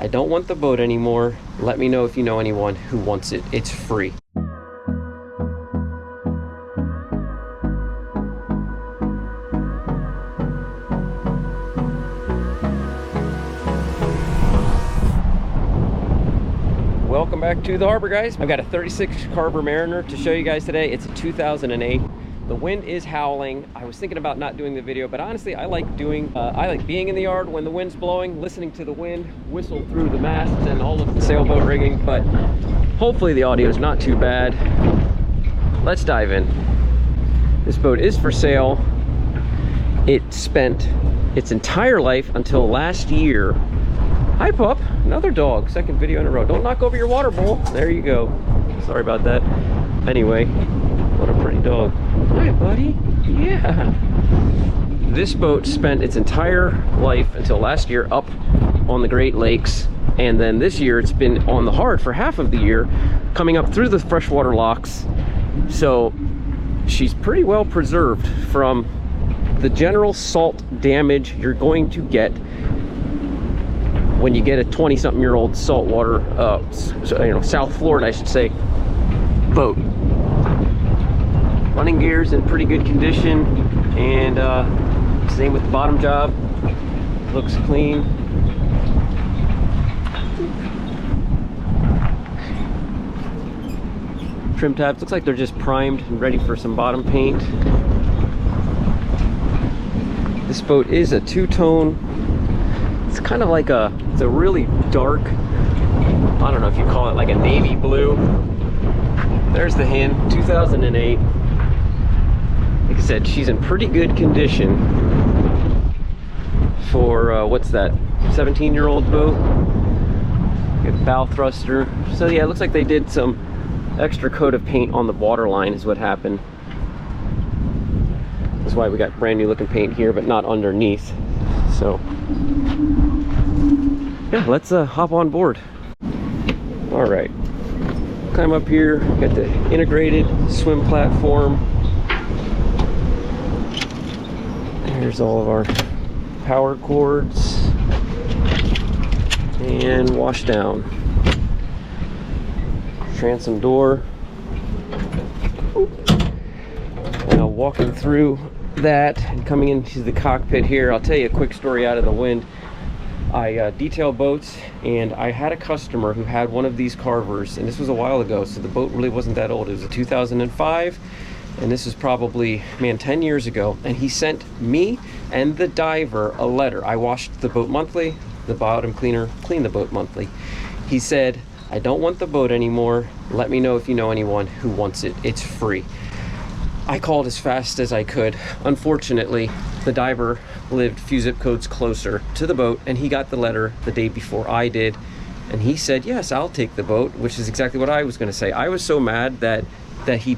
I don't want the boat anymore. Let me know if you know anyone who wants it. It's free. Welcome back to the harbor, guys. I've got a 36 Carver Mariner to show you guys today. It's a 2008. The wind is howling. I was thinking about not doing the video, but honestly, I like being in the yard when the wind's blowing, listening to the wind whistle through the masts and all of the sailboat rigging, but hopefully the audio is not too bad. Let's dive in. This boat is for sale. It spent its entire life until last year. Hi, pup. Another dog. Second video in a row. Don't knock over your water bowl. There you go. Sorry about that. Anyway, what a pretty dog. Hi, buddy. Yeah. This boat spent its entire life until last year up on the Great Lakes. And then this year it's been on the hard for half of the year, coming up through the freshwater locks. So she's pretty well preserved from the general salt damage you're going to get when you get a 20-something-year-old saltwater, South Florida, I should say, boat. Running gear's in pretty good condition, and same with the bottom job. Looks clean. Trim tabs, looks like they're just primed and ready for some bottom paint. This boat is a two-tone. It's kind of like it's a really dark, I don't know if you call it like a navy blue. There's the hand, 2008. Like I said, she's in pretty good condition for, what's that, 17-year-old boat. Good bow thruster. So yeah, it looks like they did some extra coat of paint on the waterline is what happened. That's why we got brand new looking paint here, but not underneath. So yeah, let's hop on board. All right, climb up here. Got the integrated swim platform. Here's all of our power cords and wash down. Transom door. Now walking through that and coming into the cockpit here, I'll tell you a quick story out of the wind. I detail boats, and I had a customer who had one of these Carvers, and this was a while ago, so the boat really wasn't that old. It was a 2005, and this is probably, man, 10 years ago, and he sent me and the diver a letter. I washed the boat monthly, the bottom cleaner cleaned the boat monthly. He said, I don't want the boat anymore. Let me know if you know anyone who wants it. It's free. I called as fast as I could. Unfortunately, the diver lived a few zip codes closer to the boat, and he got the letter the day before I did, and he said, yes, I'll take the boat, which is exactly what I was going to say. I was so mad that he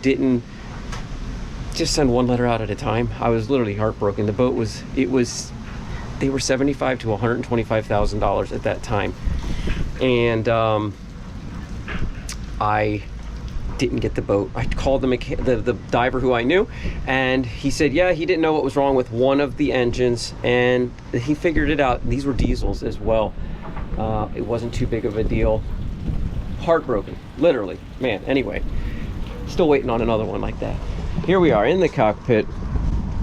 just send one letter out at a time. I was literally heartbroken. The boat was, they were $75,000 to $125,000 at that time. And I didn't get the boat. I called the diver who I knew, and he said, yeah, he didn't know what was wrong with one of the engines, and he figured it out. These were diesels as well. It wasn't too big of a deal. Heartbroken, literally, man. Anyway, still waiting on another one like that. Here we are in the cockpit.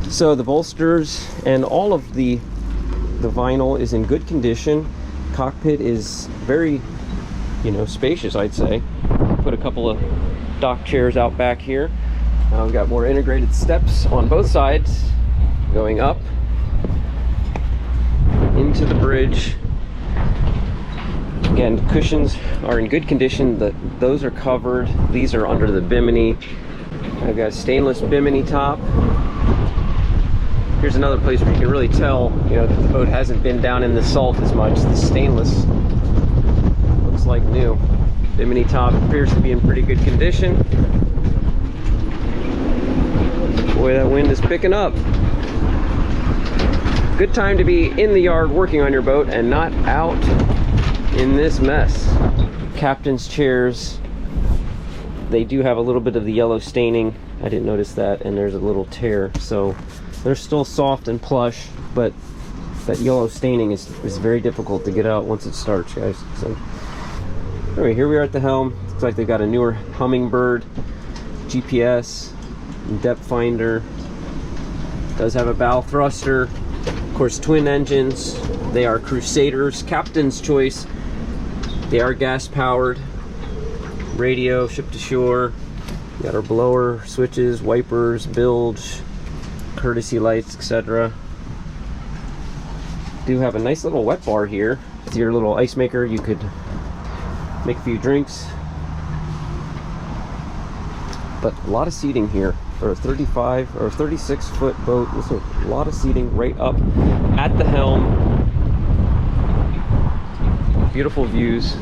So the bolsters and all of the vinyl is in good condition. Cockpit is very, spacious, I'd say. Put a couple of dock chairs out back here. We've got more integrated steps on both sides going up into the bridge. Again, the cushions are in good condition. Those are covered. These are under the bimini. I've got a stainless bimini top. Here's another place where you can really tell, that the boat hasn't been down in the salt as much. The stainless looks like new. Bimini top appears to be in pretty good condition. Boy, that wind is picking up. Good time to be in the yard working on your boat and not out in this mess. Captain's chairs, they do have a little bit of the yellow staining. I didn't notice that, and there's a little tear. So they're still soft and plush, but that yellow staining is very difficult to get out once it starts, guys. So anyway, here we are at the helm. Looks like they got a newer Hummingbird GPS, depth finder. Does have a bow thruster, of course, twin engines. They are Crusaders, captain's choice. They are gas powered. Radio, ship to shore. Got our blower, switches, wipers, bilge, courtesy lights, etc. Do have a nice little wet bar here. With your little ice maker, you could make a few drinks. But a lot of seating here for a 35 or 36 foot boat. There's a lot of seating right up at the helm. Beautiful views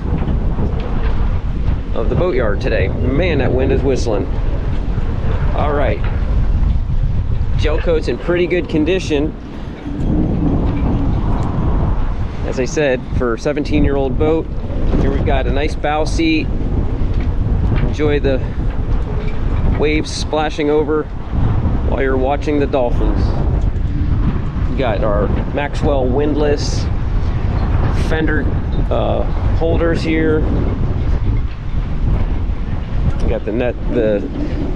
of the boatyard today. Man, that wind is whistling. All right, gel coat's in pretty good condition. As I said, for a 17-year-old boat. Here we've got a nice bow seat. Enjoy the waves splashing over while you're watching the dolphins. We got our Maxwell windlass fender holders here. We got the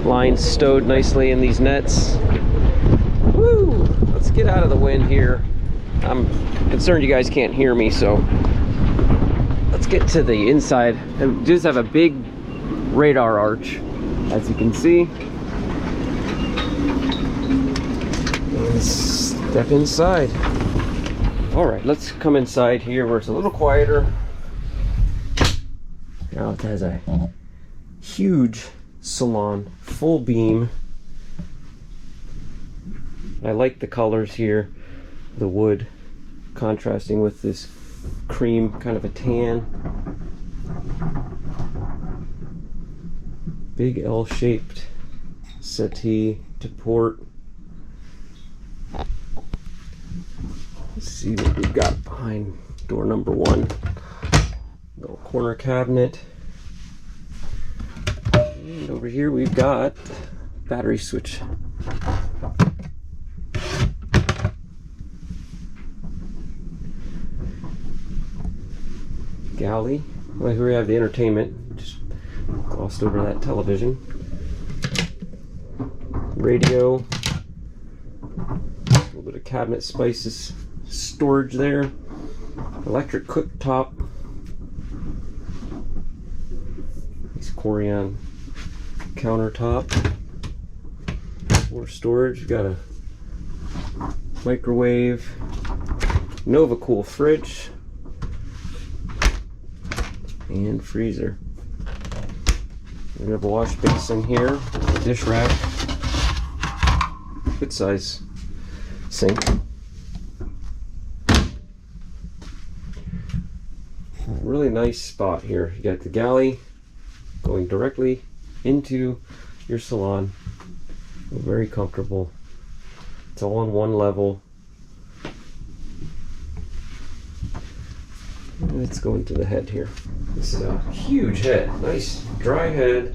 lines stowed nicely in these nets. Woo! Let's get out of the wind here. I'm concerned you guys can't hear me, so let's get to the inside. It does have a big radar arch, as you can see. Let's step inside. All right, let's come inside here where it's a little quieter. Now it has a huge salon, full beam. I like the colors here. The wood contrasting with this cream, kind of a tan. Big L-shaped settee to port. Let's see what we've got behind door number 1. Little corner cabinet. And over here we've got battery switch. Galley. Well, here we have the entertainment. Just glossed over that television. Radio. A little bit of cabinet spacious storage there. Electric cooktop. Nice Corian countertop. More storage. We've got a microwave. Nova Cool fridge. And freezer. We have a wash basin here, a dish rack, good size sink. Really nice spot here. You got the galley going directly into your salon. Very comfortable. It's all on one level. Let's go into the head here. This is a huge head, nice dry head.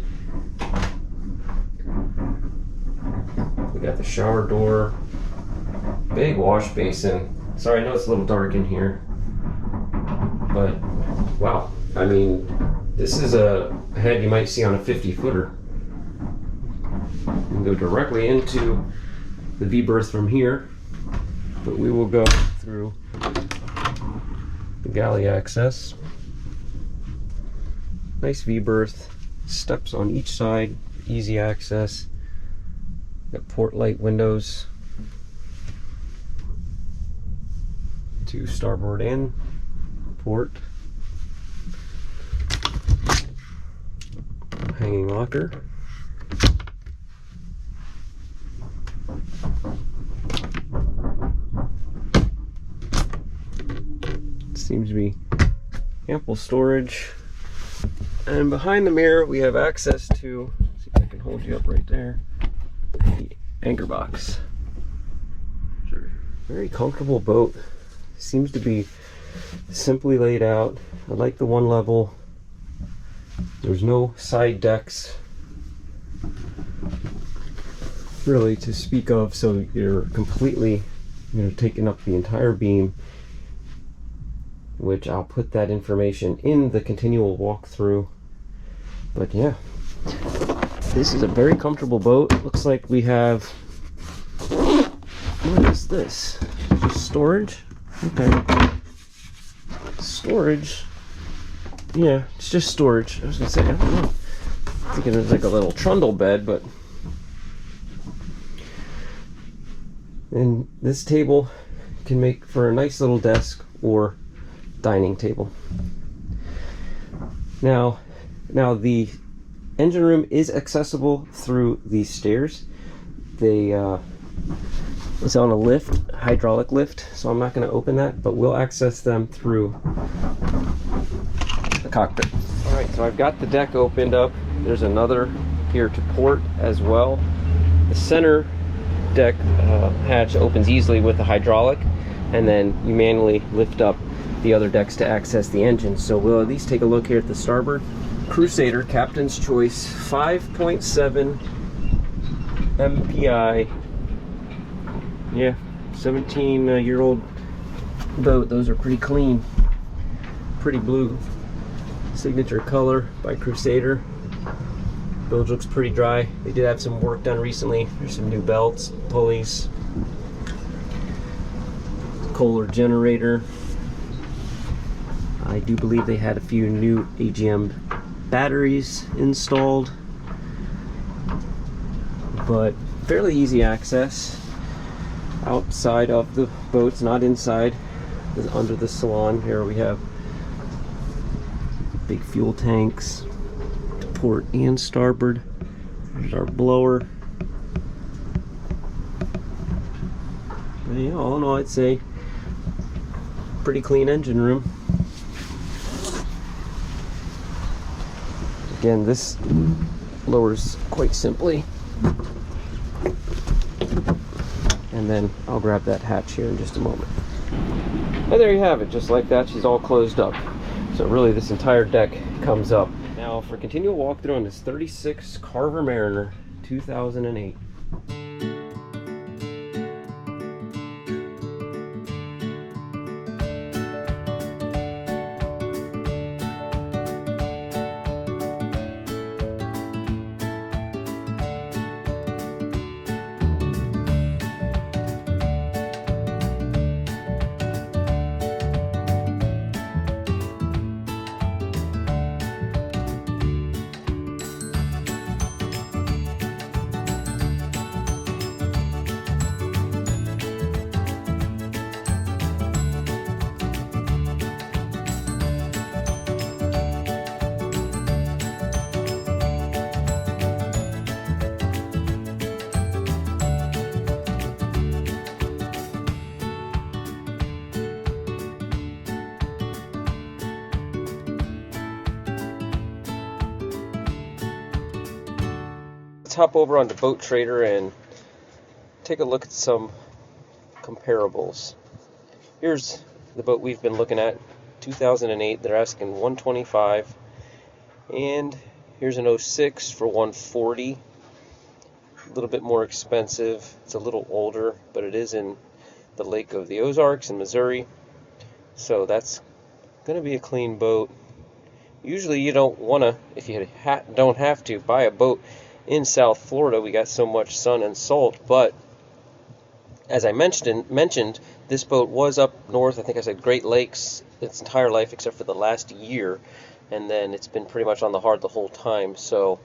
We got the shower door, big wash basin. Sorry, I know it's a little dark in here, but wow, I mean, this is a head you might see on a 50-footer. You can go directly into the V-berth from here, but we will go through the galley access. Nice V-berth, steps on each side, easy access. Got port light windows to starboard and port. Hanging locker. Seems to be ample storage. And behind the mirror we have access to, let's see if I can hold you up right there, the anchor box. Very comfortable boat. Seems to be simply laid out. I like the one level. There's no side decks really to speak of, so you're completely taking up the entire beam, which I'll put that information in the continual walkthrough. But yeah, this is a very comfortable boat. Looks like we have, what is this? Just storage? Okay. Storage. Yeah, it's just storage. I was gonna say, I don't know. I'm thinking it's like a little trundle bed, but. And this table can make for a nice little desk or dining table. Now the engine room is accessible through these stairs. It's on a lift, hydraulic lift, so I'm not going to open that, but we'll access them through the cockpit. All right, so I've got the deck opened up. There's another here to port as well. The center deck hatch opens easily with the hydraulic, and then you manually lift up the other decks to access the engine. So we'll at least take a look here at the starboard. Crusader, Captain's Choice, 5.7 MPI. Yeah, 17-year-old boat. Those are pretty clean, pretty blue. Signature color by Crusader. Bilge looks pretty dry. They did have some work done recently. There's some new belts, pulleys, Kohler generator. I do believe they had a few new AGM batteries installed, but fairly easy access outside of the boats, not inside. Under the salon here we have big fuel tanks to port and starboard. There's our blower. And yeah, all in all, I'd say pretty clean engine room. Again, this lowers quite simply. And then I'll grab that hatch here in just a moment. And there you have it, just like that, she's all closed up. So really this entire deck comes up. Now for continual walkthrough on this 36 Carver Mariner 2008. Let's hop over onto Boat Trader and take a look at some comparables. Here's the boat we've been looking at, 2008. They're asking $125, and here's an 06 for $140. A little bit more expensive. It's a little older, but it is in the Lake of the Ozarks in Missouri, so that's going to be a clean boat. Usually you don't want to, if you don't have to, buy a boat in South Florida. We got so much sun and salt, but as I mentioned, this boat was up north. I think I said Great Lakes its entire life except for the last year, and then it's been pretty much on the hard the whole time. So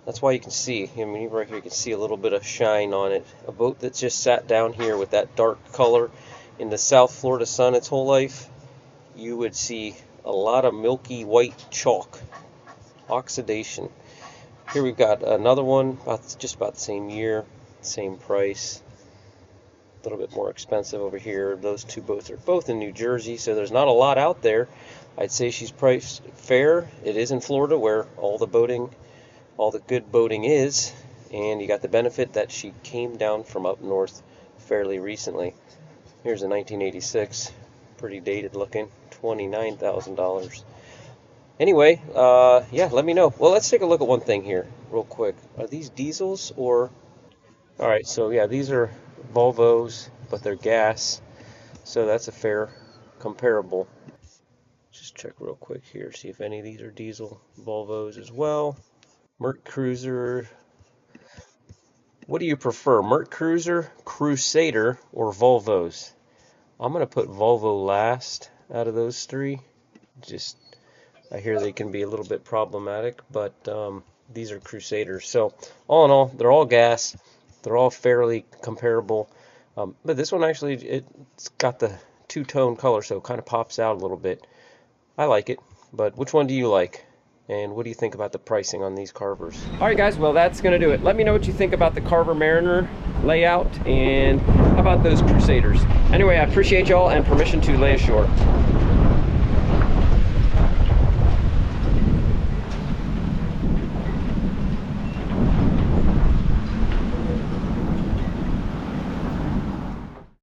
that's why you can see, I mean, even right here you can see a little bit of shine on it. A boat that's just sat down here with that dark color in the South Florida sun its whole life, you would see a lot of milky white chalk, oxidation. Here we've got another one, just about the same year, same price. A little bit more expensive over here. Those two boats are both in New Jersey, so there's not a lot out there. I'd say she's priced fair. It is in Florida where all the good boating is, and you got the benefit that she came down from up north fairly recently. Here's a 1986, pretty dated looking, $29,000. Anyway, yeah, let me know. Well, let's take a look at one thing here real quick. Are these diesels or... Alright, so yeah, these are Volvos, but they're gas, so that's a fair comparable. Just check real quick here, see if any of these are diesel. Volvos as well. Merc Cruiser. What do you prefer, Merc Cruiser, Crusader, or Volvos? I'm going to put Volvo last out of those three. Just, I hear they can be a little bit problematic, but these are Crusaders. So all in all, they're all gas. They're all fairly comparable. But this one actually, it's got the two-tone color, so it kind of pops out a little bit. I like it, but which one do you like? And what do you think about the pricing on these Carvers? All right, guys, well, that's going to do it. Let me know what you think about the Carver Mariner layout, and how about those Crusaders? Anyway, I appreciate y'all and permission to lay ashore.